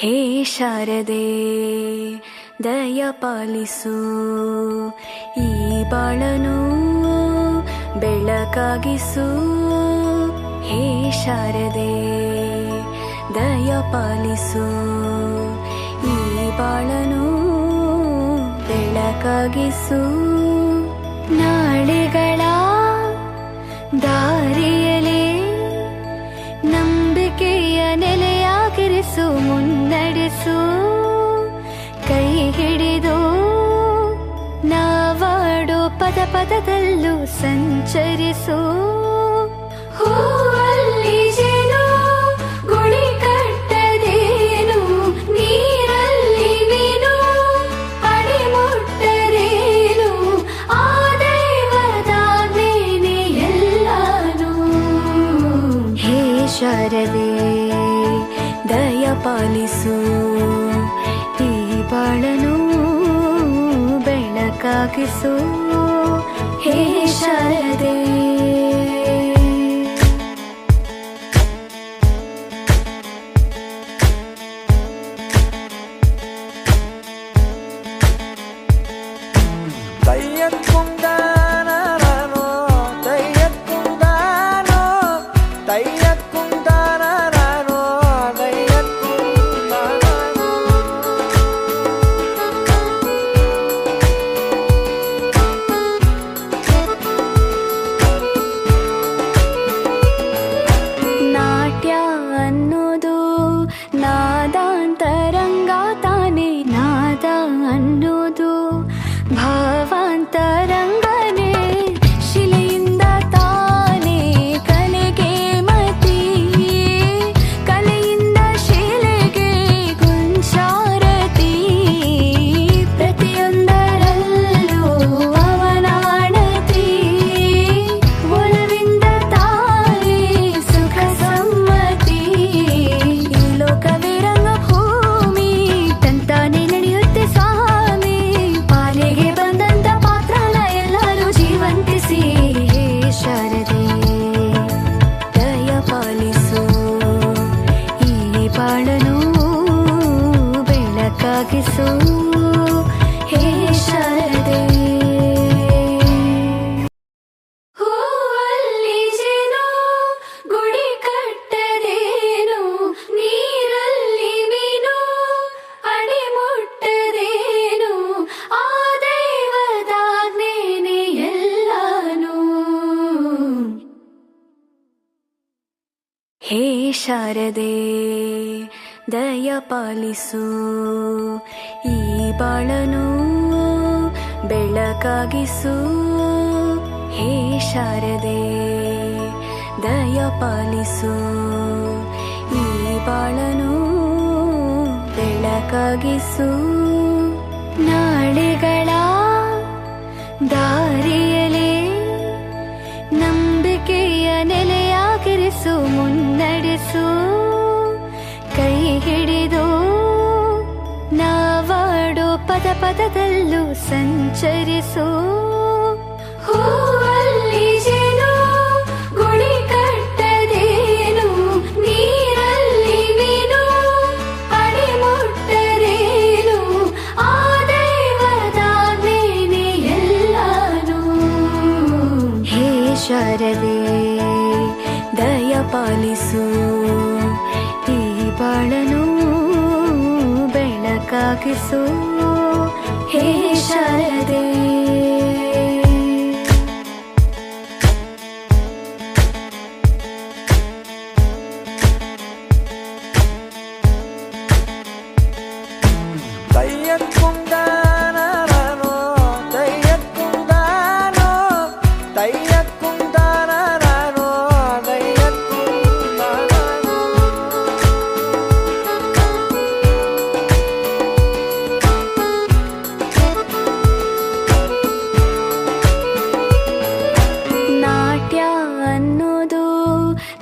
ಹೇ ಶಾರದೆ ದಯ ಪಾಲಿಸು, ಈ ಬಾಳನು ಬೆಳಕಾಗಿಸು. ಹೇ ಶಾರದೆ ದಯ ಪಾಲಿಸು, ಈ ಬಾಳನು ಬೆಳಕಾಗಿಸು. ನಾಳೆಗಳ ದಾರಿಯಲೇ ನಂಬಿಕೆಯ ನೆಲೆಯಾಗಿರಿಸು, ಮುನ್ನಡೆಸು. ಕೈ ಹಿಡಿದು ನಾವಾಡೋ ಪದ ಪದದಲ್ಲೂ ಸಂಚರಿಸು. ಹೂವಲ್ಲಿ ಜೇನು ಗುಡಿ ಕಟ್ಟದೇನು, ನೀರಲ್ಲಿ ಮೀನು ಅಡಿ ಮುಟ್ಟರೇನು, ಆ ದೈವದಾಜ್ಞೆನೇ ಎಲ್ಲಾನು. ಹೇ ಶಾರದೆ ದಯ ಪಾಲಿಸು, ಈ ಬಾಳನು ಬೆಳಕಾಗಿಸು. ಹೇ ಶಾರದೆ ನಾದಾಂತರಂಗ ತಾನೆ, ನಾದ ಅನ್ನೋದು ಭಾವಾಂತರಂಗನೇ. ಶಿಲೆಯಿಂದ ತಾನೇ ಕಲೆಗೆ ಮತಿ, ಕಲೆಯಿಂದ ಶಿಲೆಗೆ ಗುಂಚಾರತಿ. ಪ್ರತಿಯೊಂದರಲ್ಲೂ ಅವನಾಣತಿ, ಒಲವಿಂದ ತಾನೇ ಸುಖ ಸಮ್ಮತಿ. ಈ ಲೋಕವೇ ರಂಗಭೂಮಿ, ತಂತಾನೆ ನಡೆಯುತ್ತೆ ಸ್ವಾಮಿ. ಪಾಲಿಗೆ ಬಂದಂತ ಪಾತ್ರನ ಎಲ್ಲರೂ ಜೀವಂತಿಸಿ. ಹೇ ಶಾರದೆ ದಯ ಪಾಲಿಸು, ಈ ಬಾಳನು ಬೆಳಕಾಗಿಸು. ಹೇ ಶಾರದೆ ಹೂವಲ್ಲಿ ಜೇನು ಗುಡಿ ಕಟ್ಟದೇನು, ನೀರಲ್ಲಿ ಮೀನು ಅಡಿ ಮುಟ್ಟದೇನು, ಆ ದೈವದಾಜ್ಞೆನೇ ಎಲ್ಲಾನು. ಹೇ ಶಾರದೆ ದಯ ಪಾಲಿಸು, ಈ ಬಾಳನು ಬೆಳಕಾಗಿಸು. ಹೇ ಶಾರದೆ ದಯ ಪಾಲಿಸು, ಈ ಬಾಳನು ಬೆಳಕಾಗಿಸು. ನಾಳೆಗಳ ದಾರಿಯಲೇ ನಂಬಿಕೆಯ ನೆಲೆಯಾಗಿರಿಸು, ಮುನ್ನಡೆಸು. ಕೈ ಹಿಡಿದು ನಾವಾಡೋ ಪದ ಪದದಲ್ಲೂ ಸಂಚರಿಸು. ಹೂವಲ್ಲಿ ಜೇನು ಗುಡಿ ಕಟ್ಟದೇನು, ನೀರಲ್ಲಿ ಮೀನು ಅಡಿ ಮುಟ್ಟರೇನು, ಆ ದೈವದಾಜ್ಞೆನೇ ಎಲ್ಲಾನು. ಹೇ ಶಾರದೆ ದಯ ಪಾಲಿಸು, ಈ ಬಾಳನು ಬೆಳಕಾಗಿಸು. ಹೇ ಶಾರದೆ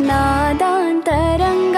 ನಾದಾಂತರಂಗ